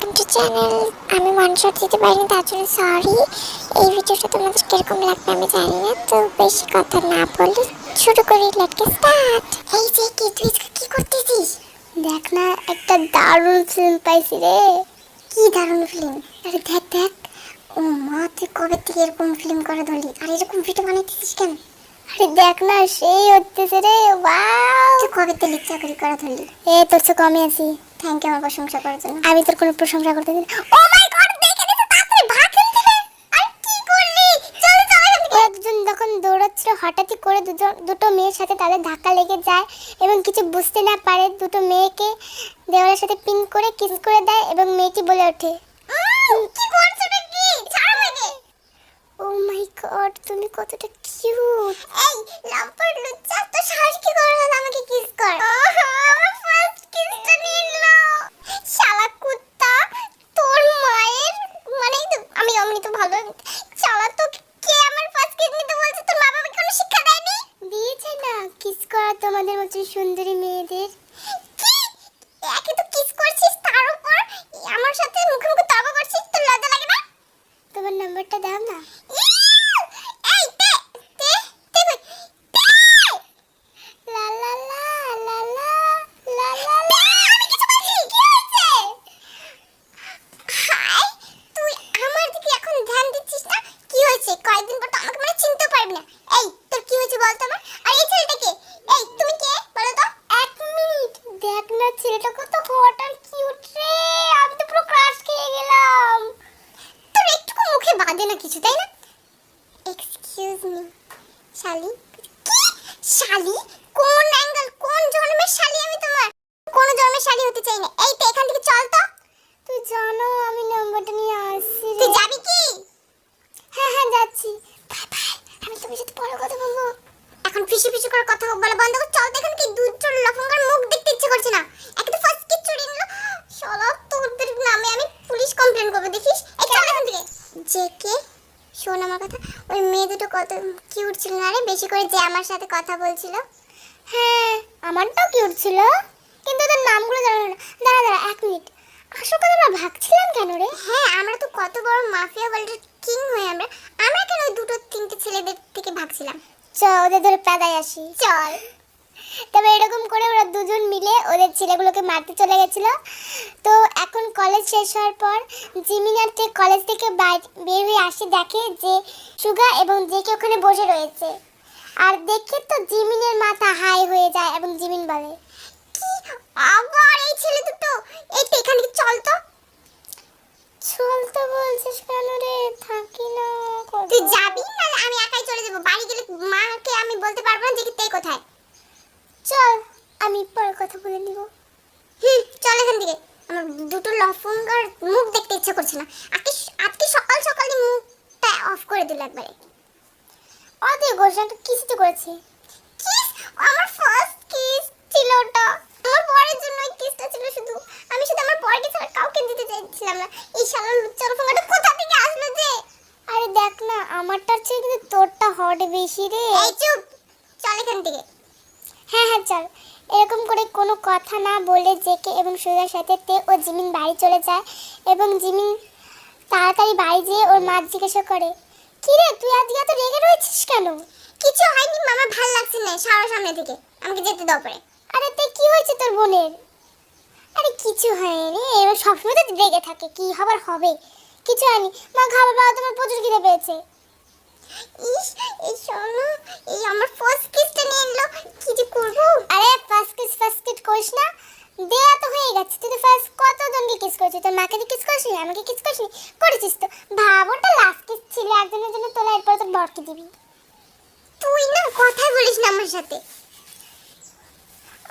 Welcome to channel. আমি মনশট দিতে পারিনি, তার জন্য সরি। এই ভিডিওটা তোমাদের কিরকম লাগবে আমি জানি না, তো বেশি কথা না বলে শুরু করি। Let's start. এই যে কি তুই কি করতেছিস? দেখ না, একটা দারুণ ফিল্ম পাইছি রে। কি দারুণ ফিল্ম? আরে দেখ দেখ। ও মা, তুই কবে থেকে এরকম ফিল্ম করে ধরলি? আর এরকম ভিডিও বানাইতেছিস কেন? আরে দেখ না, সেই হচ্ছে রে। ওয়াও, তুই কবে থেকে চাকরি করা ধরলি? তোর তো কমই আছি। থ্যাংক ইউ আমার প্রশংসা করার জন্য। আমি তোর কোনো প্রশংসা করতে দিই। ও মাই গড, দেখে দিতে তাড়াতাড়ি ভাগ এখান থেকে। আর কি করলি? চল চল এখান থেকে। একজন যখন দৌড়াচ্ছিল, হঠাৎই করে দুটো মেয়ের সাথে তাদের ধাক্কা লেগে যায় এবং কিছু বুঝতে না পারে দুটো মেয়েকে দেওয়ালের সাথে পিন করে কিস করে দেয় এবং মেয়েটি বলে ওঠে, কি করছো নাকি? ছাড়ো আমাকে। ও মাই গড, তুমি কতটা কিউট। এই লাম্পার লুচ্চা, তো সাহস কি করে হলো আমাকে কিস কর? আমার ফার্স্ট কিসটা নিল। শালা কুত্তা, তোর মায়ের মানে আমি তো ভালো। শালা তো কে আমার ফার্স্ট কিস নিতে বলছে? তোর মা বাবা কোনো শিক্ষা দেয়নি? দিয়েছে না কিস করা তোমাদের মতো সুন্দরী মেয়েদের। কি একে তো কিস করছিস, তার উপর আমার সাথে মুখে মুখে তর্ক করছিস, তোর লজ্জা লাগে না? তোমার নাম্বারটা দাও না। এই তে তে তে তে লা লা লা লা লা লা লা লা। আমি কিছু বলছি, কি হয়েছে? হাই, তুই আমার দিকে এখন ধ্যান দিচ্ছিস না? কি হয়েছে? কয়েকদিন পর তো আমাকে মানে চিনতে পারবি না। এই তোর কি হয়েছে বল তো আমার? আর এই ছেলেটা কে? এই তুমি কে বলো তো? এক মিনিট, দেখ না ছেলেটা কত হট আর কিউট রে। আমি তো পুরো ক্রাশ খেয়ে গেলাম। তোর একটু মুখে বাঁধে না কিছু, তাই না? এক্সকিউজ মি শালি। কি শালি? কোন অ্যাঙ্গেল, কোন জন্মের শালি আমি তোমার? কোন জন্মের শালি হতে চাই না। এই তো এখান থেকে চল তো। তুই জানো আমি নাম্বারটা নিয়ে আসছি। তুই যাবি কি? হ্যাঁ হ্যাঁ যাচ্ছি। বাই বাই, আমি তোমার সাথে পরে কথা বলবো। এখন ফিসি ফিসি করে কথা বলা বন্ধ কর। চল তো এখান থেকে। দুধ চোর লফঙ্গার মুখ দেখতে ইচ্ছে করছে না। একে তো ফার্স্ট কিস চুরি নিল। শালা তোদের নামে আমি পুলিশ কমপ্লেইন করব, দেখিস। এই চল এখান থেকে। জেকে শোন আমার কথা। ওই মেয়ে দুটো কত কিউট ছিল না রে? বেশি করে যে আমার সাথে কথা বলছিল। হ্যাঁ, আমারটাও কিউট ছিল, কিন্তু ওদের নামগুলো জানো না। দাঁড়া দাঁড়া এক মিনিট, আসল কথা আমরা ভাগছিলাম কেন রে? হ্যাঁ, আমরা তো কত বড় মাফিয়া ওয়ার্ল্ডের কিং হয়ে আমরা কেন ওই দুটো তিনটে ছেলেদের থেকে ভাগছিলাম? চল ওদের ধরে পেদায় আসি, চল। তবে এরকম করে ওরা দুজন মিলে ওদের ছেলেগুলোকে মারতে চলে গেছিল। তো এখন কলেজ শেষ হওয়ার পর জিমিনাতে কলেজ থেকে বের হয়ে আসে, দেখে যে সুগা এবং জেকে ওখানে বসে রয়েছে। আর দেখে তো জিমিনের মাথা হাই হয়ে যায় এবং জিমিন বলে, কি আবার এই ছেলে দুটো? এই তো এখান থেকে চল তো। চল তো বলছিস কেন রে? থাকি না। তুই যাবি না? আমি একাই চলে যাবো। বাড়ি গেলে মাকে আমি বলতে পারবো না যে তুই কোথায়। চল, আমি পরে কথা বলে নিব। চল এখান থেকে। আমার দুটো লফঙ্গার মুখ দেখতে ইচ্ছে করছে না। আজকে সকাল সকালই মুখটা অফ করে দিল একবারে। অদে গোশানটা কিসতে করেছে? কিস? আমার ফার্স্ট কিস ছিল ওটা। আমার বরের জন্য এই কিসটা ছিল শুধু। আমি শুধু আমার বরকে ছাড়া কাউকে দিতে চাইছিলাম না। এই শালা লুচ্চা লফঙ্গাটা কোথা থেকে আসলো যে? আরে দেখ না, আমারটার চেয়ে কিন্তু তোরটা হট বেশি রে। এই চুপ, চল এখান থেকে। হ্যাঁ হ্যাঁ চল। এরকম করে কোনো কথা না বলে জেকে এবং সুগার সাথে তে ও জিমিন বাড়ি চলে যায় এবং জিমিন তাড়াতাড়ি বাড়ি যেয়ে ওর মা জিজ্ঞাসা করে, কি রে তুই আজকে এত রেগে রয়েছিস কেন? কিছু হয়নি মামা, ভাল লাগছে না সারা সামনে থেকে, আমাকে যেতে দাও পরে। আরে তে কি হয়েছে তোর বোনের? আরে কিছু হয়নি, এবার সবসময় তো রেগে থাকে, কি হবার হবে। কিছু হয়নি মা, খাবার পাওয়া তোমার প্রচুর খিদে পেয়েছে। ইস, এই শোনো, এই আমার ফার্স্ট কিসটা নিয়ে এলো, কি যে করব? আরে ফার্স্ট কিস করিস না, দেয়া তো হয়ে গেছে। তুই তো ফার্স্ট কতজনকে কিস করেছিস? তোর মাকে কিস করিসনি, আমাকে কিস করিসনি? করেছিস তো। ভাব ওটা লাস্ট কিস ছিল, একজনের জন্য তোলা, এরপর তোর বরকে দিবি। তুই না কথাই বলিস না আমার সাথে।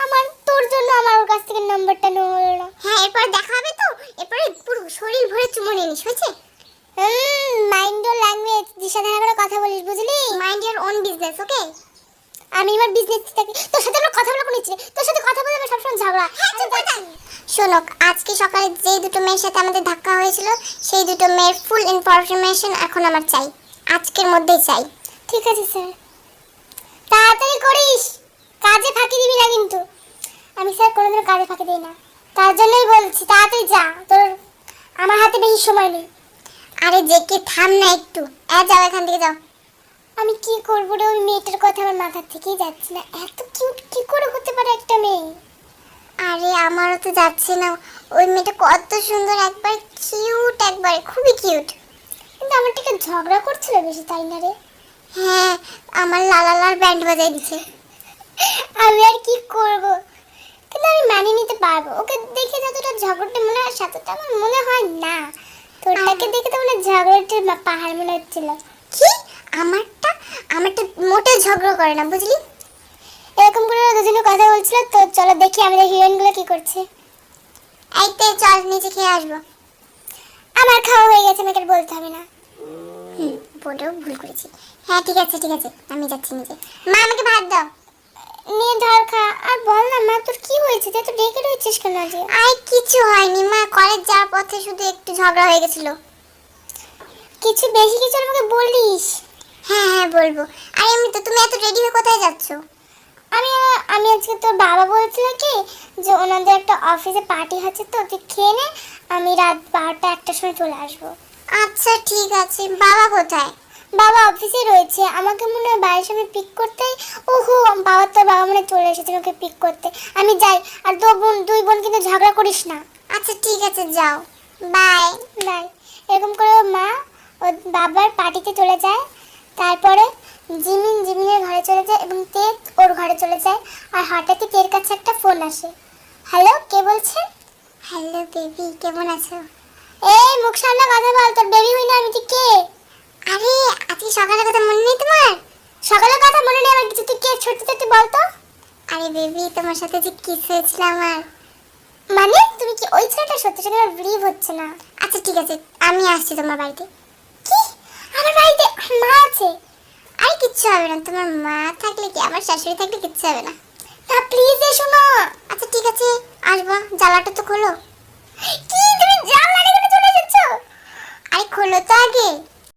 আমার তোর জন্য আমার ওর কাছ থেকে নাম্বারটা নেওয়া হলো না। হ্যাঁ, এরপর দেখা হবে তো, এরপরে পুরো শরীর ভরে চুমু নিয়ে নিস, হয়েছে? মাইন্ড ইওর ল্যাঙ্গুয়েজ, দিশাধারা করে কথা বলিস, বুঝলি? মাইন্ড ইওর ওন বিজনেস, ওকে? আমি আমার বিজনেস থাকি, তোর সাথে আমার কথা বলা কোনো ইচ্ছে নেই। তোর সাথে কথা বলে আমার সবসময় ঝগড়া। শোনো, আজকে সকালে যে দুটো মেয়ের সাথে আমাদের ধাক্কা হয়েছিল, সেই দুটো মেয়ের ফুল ইনফরমেশন এখন আমার চাই, আজকের মধ্যেই চাই। ঠিক আছে স্যার, তাড়াতাড়ি করিস, কাজে ফাঁকি দিবি না কিন্তু। আমি স্যার কোনোদিনও কাজে ফাঁকি দিই না, তার জন্যই বলছি তাড়াতাড়ি যা। তোর সময় নেই। আরে জেকে থাম না একটু, যাও এখান থেকে যাও। আমি কি করবো রে, ওই মেয়েটার কথা আমার মাথা থেকেই যাচ্ছে না। এত কিউট কি করে হতে পারে একটা মেয়ে? আরে আমারও তো যাচ্ছে না। ওই মেয়েটা কত সুন্দর, একবার কিউট, একবার খুবই কিউট। কিন্তু আমার থেকে ঝগড়া করছিল বেশি, তাই না রে? হ্যাঁ, আমার লালালার ব্যান্ড বাজাই দিছে। আমি আর কি করব, কিন্তু আমি মানিয়ে নিতে পারবো। ওকে দেখে যতটা ঝগড়াটে মনে হয় সাথেটা আমার মনে হয় না। তোরটাকে দেখে তো মনে ঝগড়াটের পাহাড় মনে হচ্ছিল। কি? আমারটা মোটে ঝগড়া করে না, বুঝলি? এরকম করে দুজনে কথা বলছিল। তো চলো দেখি আমাদের হিরোইনগুলো কি করছে। এইতে চল, নিচে খেয়ে আসবো। আমার খাওয়া হয়ে গেছে, আমাকে বলতে হবে না। বলেও ভুল করেছি। হ্যাঁ ঠিক আছে ঠিক আছে, আমি যাচ্ছি নিচে। মা আমাকে ভাত দাও। নিয়ে ধর খা। আর বল না মা, তোর কি হয়েছে? তুই তো ডেকে রয়েছিস কেন আজ? আই কিছু হয়নি মা, কলেজ যাওয়ার পথে শুধু একটু ঝগড়া হয়ে গেছিল। কিছু বেশি কিছু আমাকে বলিস? হ্যাঁ হ্যাঁ বলবো। আর এমনি তো তুমি এত রেডি হয়ে কোথায় যাচ্ছ? আমি আমি আজকে তোর বাবা বলছিল কি যে ওনাদের একটা অফিসে পার্টি হচ্ছে, তো তুই খেয়ে নে, আমি রাত 12টা 1টার সময় চলে আসবো। আচ্ছা ঠিক আছে। বাবা কোথায়? বাবা অফিসে রয়েছে, আমাকে মনে হয় বাড়ির সামনে পিক করতে। ওহো, তোর বাবা মনে চলে এসেছে আমাকে পিক করতে। আমি যাই। আর দুই বোন কিন্তু ঝগড়া করিস না। আচ্ছা ঠিক আছে, যাও। Bye bye. এরকম করে মা ও বাবার পার্টিতে চলে যায়। তারপরে জিমিনের ঘরে চলে যায় এবং তে ওর ঘরে চলে যায়। আর হঠাৎই তের কাছে একটা ফোন আসে। হ্যালো, কে বলছেন? হ্যালো বেবি, কেমন আছো? এই মুখ সামনে কথা বল, তোর বেবি হই না আমি। তুই কে? আরে আজকে সকালের কথা মনে নেই তোমার? সকালের কথা মনে নেই আমার কিছু। তুই কে? ছোট ছোট বল তো। আরে বেবি, তোমার সাথে যে কিস হয়েছিল আমার। মানে তুমি কি ওই ছেলেটা? সত্যি সত্যি আমার বিলিভ হচ্ছে না। আচ্ছা ঠিক আছে, আমি আসছি তোমার বাড়িতে। কি? আমার বাড়িতে মা আছে? আরে কিচ্ছু হবে না, তোমার মা থাকলে কি, আমার শাশুড়ি থাকলে কিচ্ছু হবে না। না প্লিজ এসো না। আচ্ছা ঠিক আছে, আসবো। জানলাটা তো খোলো। কি তুমি জানলা রেখে চলে এসেছো? আরে খোলো তো আগে।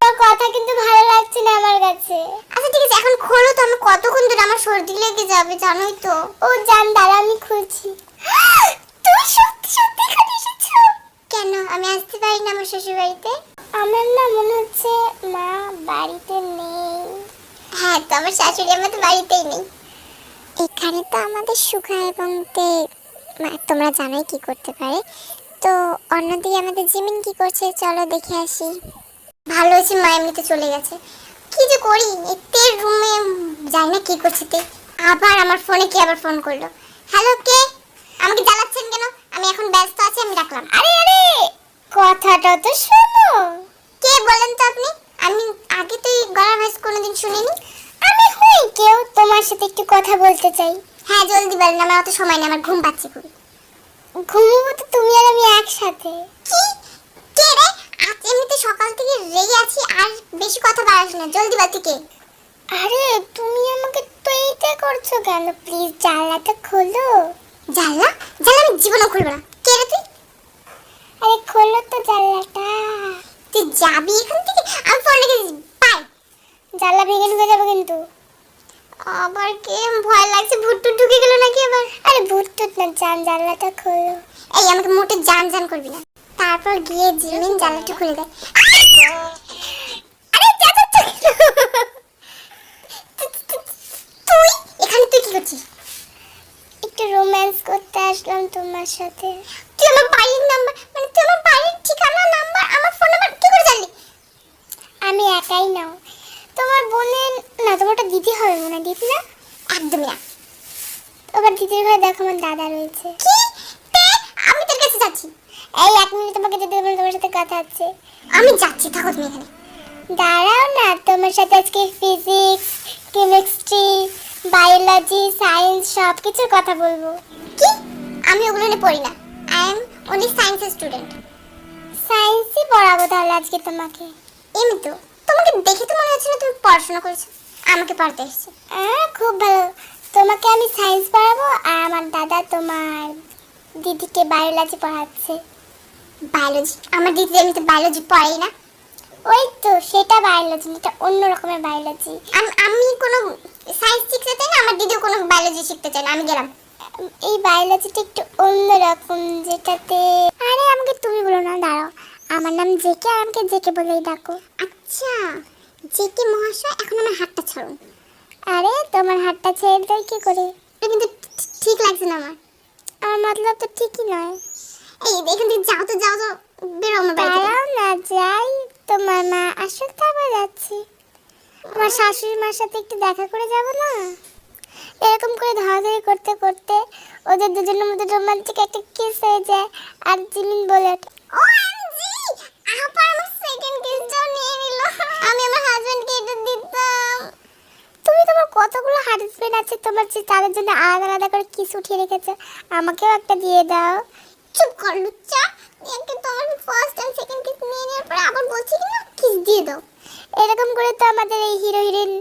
তোর কথা কিন্তু ভালো লাগছে না আমার কাছে। আচ্ছা ঠিক আছে, এখন খোলো তো। আমি কতক্ষণ ধরে, আমার সর্দি লেগে যাবে জানোই তো। ও জান, দাঁড়া আমি খুলছি। তুমি সত্যি সত্যি এখানে এসেছো? কেন, আমি আসতে পারি না আমার শ্বশুর বাড়িতে? আমার না মনে হচ্ছে মা বাড়িতে নেই। হ্যাঁ তো, আমার শাশুড়ি আমাদের বাড়িতেই নেই। এখানে তো আমাদের সুখা এবং তে, তোমরা জানোই কি করতে পারে। তো অন্যদিকে আমাদের জিমিন কি করছে, চলো দেখে আসি। ভালো হয়েছে মা এমনিতে চলে গেছে। কি যে করি, তের রুমে যাই না, কি করছে তে? আবার আমার ফোনে কে আবার ফোন করলো? হ্যালো, কে? আমাকে জ্বালাচ্ছেন কেন? আমি এখন ব্যস্ত আছি, আমি রাখলাম। আরে আরে, কথাটা তো শোনো। কে বলেন তো আপনি? আমি আগে তো এই গলার ভয়েস কোনোদিন শুনিনি। আমি হই কেউ, তোমার সাথে একটু কথা বলতে চাই। হ্যাঁ জলদি বলেন, আমার অত সময় নেই, আমার ঘুম পাচ্ছে খুব। ঘুমবো তো তুমি আর আমি একসাথে। কি? কে রে? আজ এমনিতে সকাল থেকে রেগে আছি, আর বেশি কথা বাড়াস না, জলদি বল কে? আরে তুমি আমাকে তো এইটা করছো কেন? প্লিজ জানলাটা খোলো। জানলা? জানলা আমি জীবনে খুলবো না। কে রে তুই? আরে খোলো তো জানলাটা। তুই যাবি এখান থেকে? আমি ফোন রেখে দিই, বাই। জানলা ভেঙে ঢুকে যাবো কিন্তু। আবার কে? ভয় লাগছে, ভূত ঢুকে গেল নাকি আবার? আরে ভূত না, জানলাটা খোলো। এই আমাকে মোটে জান করবি না। তারপর গিয়ে জিমিন জানলাটা খুলে দেয়। আরে তুই এখানে তুই কি করছিস? একটু রোম্যান্স করতে আসলাম তোমার সাথে। তুই আমার বাড়ির নাম্বার, মানে তুই আমার বাড়ির ঠিকানা, নাম্বার, আমার ফোন নাম্বার কি করে জানলি? আমি একাই নাও। তোমার বোনের না, তোমারটা দিদি হবে মনে হয়। দিদি না? একদমই না। এবার দিদির ঘরে দেখো আমার দাদা রয়েছে। কি? আমি তোর কাছে যাচ্ছি। এই 1 মিনিট, তোমাকে যেতে দেব না, তোমার সাথে কথা আছে। আমি যাচ্ছি, থাকো তুমি এখানে। দাঁড়াও না, তোমার সাথে আজকে ফিজিক্স, কেমিস্ট্রি, বায়োলজি, সায়েন্স সব কিছুর কথা বলবো। কি? আমি ওগুলো নিয়ে পড়ি না। I am only science student. সায়েন্সই পড়াবো তাহলে আজকে তোমাকে। এমনি তো তোমাকে দেখে তো মনে হচ্ছে না তুমি পড়াশোনা করেছো। আমাকে পড়াতে এসেছো। খুব ভালো। তোমাকে আমি সায়েন্স পড়াবো, আর আমার দাদা তোমার দিদিকে বায়োলজি পড়াচ্ছে। বায়োলজি? আমার দিদি এমনিতে বায়োলজি পড়াই না। ওই তো সেটা বায়োলজি, এটা অন্য রকমের বায়োলজি। আমি কোনো সায়েন্স শিখতে চাই না, আমার দিদিও কোনো বায়োলজি শিখতে চায় না, আমি গেলাম। এই বায়োলজিটা একটু অন্য রকম, যেটাতে, আরে আমাকে তুমি বলো না, দাঁড়াও। আমার নাম জেকে আর আমাকে জেকে বলেই ডাকো। আচ্ছা জেকে মহাশয়, এখন আমার হাতটা ছাড়ুন। আরে তোমার হাতটা ছেড়ে দেয় কি করে? এটা কিন্তু ঠিক লাগছে না আমার। আমার মতলব তো ঠিকই নয়। এই এখান থেকে যাও তো, যাও তো, বেরো আমার বাড়ি থেকে। দাঁড়াও না, যাই। তোমার মা আসুক তারপর যাচ্ছি। আমার শাশুড়ি মার সাথে একটু দেখা করে যাব না? এরকম করে ধরাধরি করতে করতে ওদের দুজনের মধ্যে রোমান্টিক একটা কিস হয়ে যায়। আর জিমিন বলে ওঠে, ও এমজি, আপা আমার সেকেন্ড কিসটাও নিয়ে নিল। আমি আমার হাজবেন্ডকে এটা দিতাম। তুমি তোমার কতগুলো হাজবেন্ড আছে তোমার, যে তাদের জন্য আলাদা আলাদা করে কিস উঠিয়ে রেখেছো, আমাকেও একটা দিয়ে দাও। চুপ কর লুচ্চা, একে তো আমার ফার্স্ট এন্ড সেকেন্ড কিস নিয়ে নেওয়ার পরে আবার বলছি কি না কিস দিয়ে দাও। এরকম করে তো আমাদের এই হিরো হিরোইন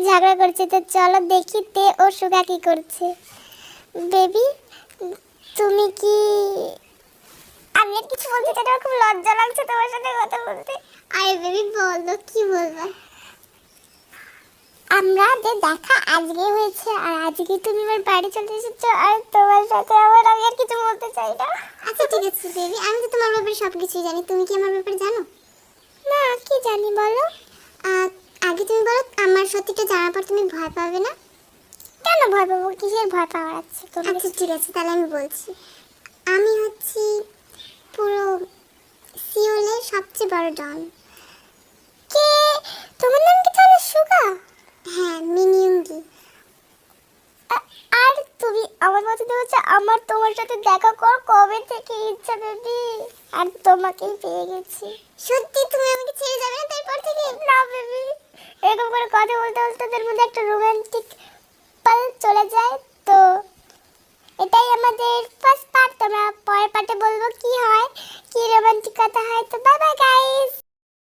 ঝগড়া করছে। তো চলো দেখি তে ও সুগা কি করছে। বেবি তুমি কি, আমি আর কিছু বলতে চাই না, খুব লজ্জা লাগছে তোমার সাথে কথা বলতে। আরে বেবি বলো, কি বলবা? আমাদের দেখা আজকে হয়েছে, আর আজকে তুমি আমার বাড়ি চলে এসেছো, আর তোমার সাথে আমার আমি আর কিছু বলতে চাই না। আচ্ছা ঠিক আছে বেবি, আমি তো তোমার ব্যাপারে সব কিছুই জানি। তুমি কি আমার ব্যাপারে জানো? না, কি জানি বলো। আগে তুমি বলো, আমার সত্যিটা জানার পর তুমি ভয় পাবে না? কেন ভয় পাবো? কিসের ভয় পাওয়ার আছে? আচ্ছা ঠিক আছে, তাহলে আমি বলছি। আমি হচ্ছি পুরো সিওলের সবচেয়ে বড় ডন। কে? তোমার নাম কি তাহলে সুগা? হ্যাঁ, মিনিয়ঙ্গি। আর তুমি আমার মতো বলছো আমার তোমার সাথে দেখা কর কবে থেকে ইচ্ছা বেবি, আর তোমাকেই পেয়ে গেছি। সত্যি তুমি আমাকে ছেড়ে যাবে না তারপর থেকে? না বেবি, এরকম করে কথা বলতে বলতে ওদের মধ্যে একটা রোমান্টিক পাল চলে যায়। তো এটাই আমাদের ফার্স্ট পার্ট। তোমরা পরের পার্টে বলবো কি হয়, কি রোমান্টিক কথা হয়। তো বাই বাই গাইস।